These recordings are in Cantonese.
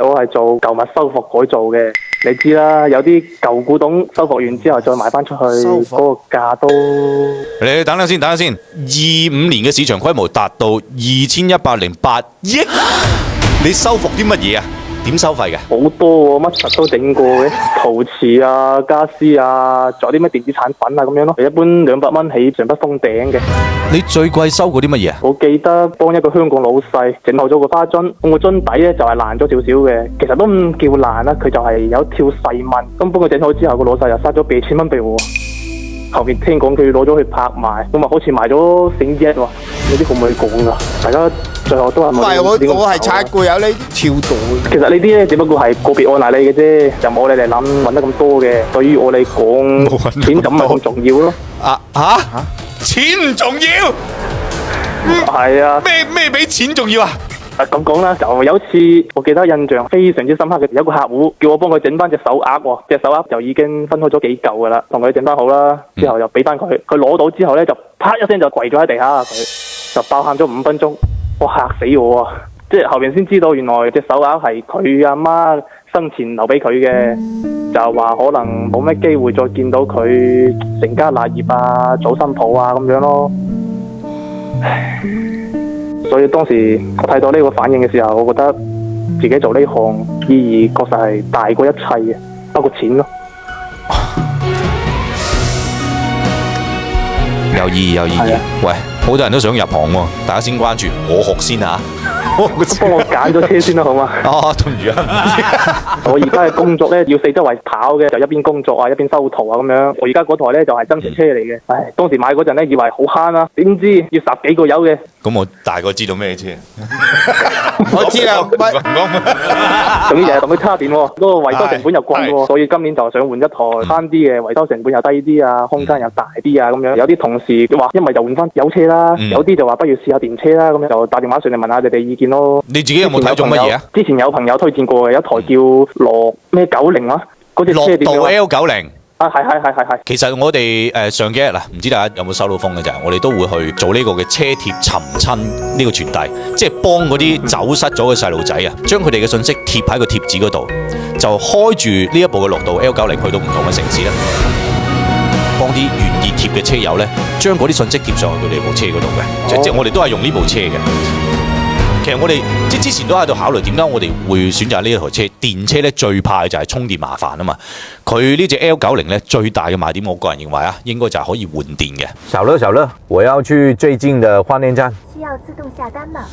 我係做舊物修復改造嘅，你知啦，有啲舊古董修復完之後再賣翻出去，嗰個價都……你等等先，25年嘅市場規模達到2108億，你修復啲乜嘢啊？點收費嘅？好多喎，乜柒都整過嘅，陶瓷啊、家私啊，仲有啲咩電子產品啊咁樣咯。一般200蚊起，上不封頂嘅。你最貴收過啲乜嘢啊？我記得幫一個香港老細整好咗個花樽，咁個樽底咧就係爛咗少少嘅，其實都唔叫爛啦，佢就係有一條細紋。咁幫佢整好之後，個老細又塞咗8千蚊俾我。後面聽講佢攞咗去拍賣，咁啊好似賣咗成億喎，有啲可唔可以講㗎？大家最後都係唔係我係拆過有呢條度。其實呢啲咧只不過係個別案例嚟嘅啫，就冇你哋揾得咁多嘅。對於我嚟講，錢就唔係咁重要咯。錢唔重要？係啊。咩比錢重要啊？咁講啦，就有一次我記得印象非常之深刻嘅，有個客戶叫我幫佢整翻隻手鐲喎，隻手鐲就已經分開咗幾嚿噶啦，同佢整翻好啦，之後又俾翻佢，佢攞到之後咧就啪一聲就跪咗喺地下，佢就爆喊咗5分鐘，我嚇死我啊！即係後邊先知道原來隻手鐲係佢阿媽生前留俾佢嘅，就話可能冇咩機會再見到佢成家立業啊、組新抱啊咁樣咯。所以當時我睇到呢個反應嘅時候，我覺得自己做呢行意義確實係大過一切嘅，包括錢咯。有意義。喂，好多人都想入行喎，大家先關注，我學先啊。幫我揀咗車先啦，好嘛？對唔住啊！我而家嘅工作咧，要四周圍跑嘅，就一邊工作啊，一邊修圖啊咁樣。我而家嗰台咧就係增程車嚟嘅。唉，當時買嗰陣咧，以為好慳啦，點知要10幾個油嘅。咁我大概知道咩車？我知啦，仲要日日同佢叉電喎，嗰個維修成本又貴喎，所以今年就想換一台慳啲嘅，維修成本又低啲啊，空間又大啲啊咁樣。有啲同事話，因為就換翻油車啦，有啲就話不如試下電車啦，咁樣就打電話上嚟問下你哋意見咯。你自己有冇睇中乜嘢啊？之前有朋友推薦過嘅，有一台叫羅咩90啊，嗰隻車點樣？樂道 L90。係。其實我哋上幾日啦，唔知大家有冇收到風嘅就係，我哋都會去做呢個嘅車貼尋親呢個傳遞，即係幫嗰啲走失咗嘅細路仔啊，將佢哋嘅信息貼喺個貼紙嗰度，就開住呢一部嘅樂道 L90去到唔同嘅城市咧，幫啲願意貼嘅車友咧，將嗰啲信息貼上去佢哋部車嗰度嘅，即係我哋都係用呢部車嘅。其實我哋即係之前都喺度考慮點解我哋會選擇呢一台車電車咧，最怕嘅就係充電麻煩啊嘛。佢呢隻 L90咧最大嘅賣點，我個人認為啊，應該就係可以換電嘅。小樂，我要去最近嘅換電站。需要自動下單嗎？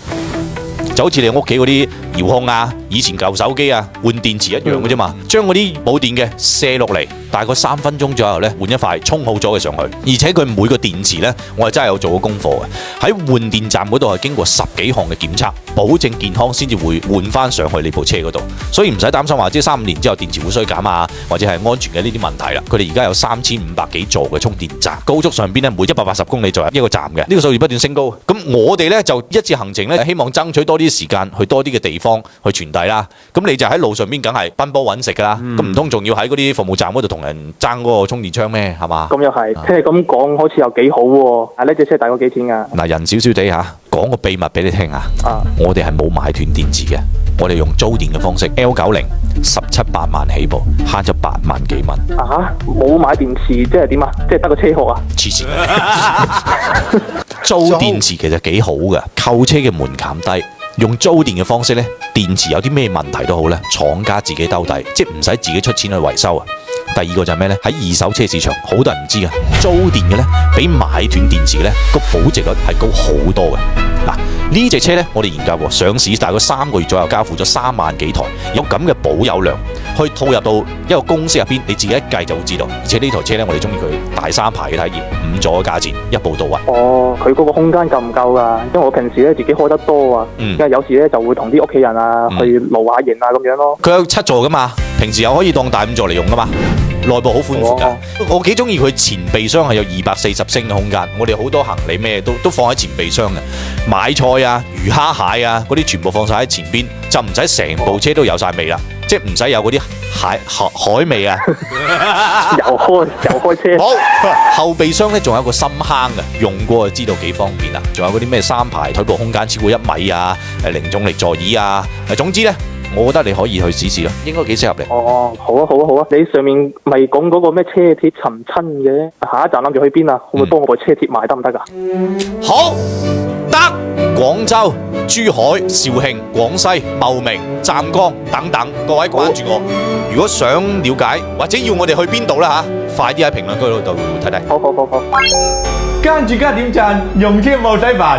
就好似你屋企嗰啲遙控啊，以前舊手機啊，換電池一樣嘅啫嘛。將嗰啲冇電嘅卸落嚟，大概3分鐘左右咧，換一塊充好咗嘅上去。而且佢每個電池咧，我係真係有做過功課嘅。喺換電站嗰度係經過10幾項嘅檢測，保證健康先至會換翻上去你部車嗰度。所以唔使擔心話，即係3、5年之後電池會衰減啊，或者係安全嘅呢啲問題啦。佢哋而家有3500幾座嘅充電站，高速上邊咧每180公里就有一個站嘅。呢個數字不斷升高。咁我哋咧就一次行程咧，希望爭取多啲時間去多啲嘅地方去傳遞啦。咁你就喺路上邊梗係奔波揾食噶啦。咁唔通仲要喺嗰啲服務站嗰度同人爭嗰個充電槍咩？係嘛？咁又係，聽你咁講好似又幾好喎。呢隻車大概幾錢㗎？嗱，人少少地嚇，講個秘密俾你聽啊。我哋係冇買斷電池嘅，我哋用租電嘅方式 L90 17-8萬起步，慳咗8萬幾蚊。冇買電池即係點啊？即係得個車殼啊？黐線！租電池其實幾好㗎，購車嘅門檻低。用租電嘅方式咧，電池有啲咩問題都好咧，廠家自己兜底，即係唔使自己出錢去維修啊。第二個就係咩咧？喺2手車市場，好多人唔知㗎，租電嘅咧比買斷電池嘅咧個保值率係高好多嘅。嗱，呢隻車咧，我哋研究過，上市大概3個月左右，交付咗3萬幾台，有咁嘅保有量，可以套入到一個公司入邊，你自己一計就會知道。而且呢台車咧，我哋中意佢大3排嘅體驗，5座嘅價錢，一步到位。佢嗰個空間夠唔夠㗎？因為我平時咧自己開得多啊，因為有時咧就會同啲屋企人啊去露下營啊咁樣咯。佢有7座㗎嘛，平時又可以當大5座嚟用㗎嘛。內部好寬闊㗎，我幾中意佢前備箱係有240升嘅空間，我哋好多行李咩都放喺前備箱嘅，買菜啊、魚蝦蟹啊嗰啲全部放晒喺前邊，就唔使成部車都有晒味啦，即係唔使有嗰啲海味啊。又開車。好，後備箱咧仲有一個深坑嘅，用過就知道幾方便啦。仲有嗰啲咩3排腿部空間超過1米啊，零重力座椅啊，總之咧我覺得你可以去試試啦，應該幾適合你。哦，好啊好啊好啊！你上面咪講嗰個咩車貼尋親嘅，下一站諗住去邊啊？可唔可以幫我部車貼埋得唔得㗎？好得，廣州、珠海、肇慶、廣西、茂名、湛江等等，各位關注我。如果想了解或者要我哋去邊度啦嚇，快啲喺評論區度睇睇。好好好好。跟住加點讚，用添冇使煩。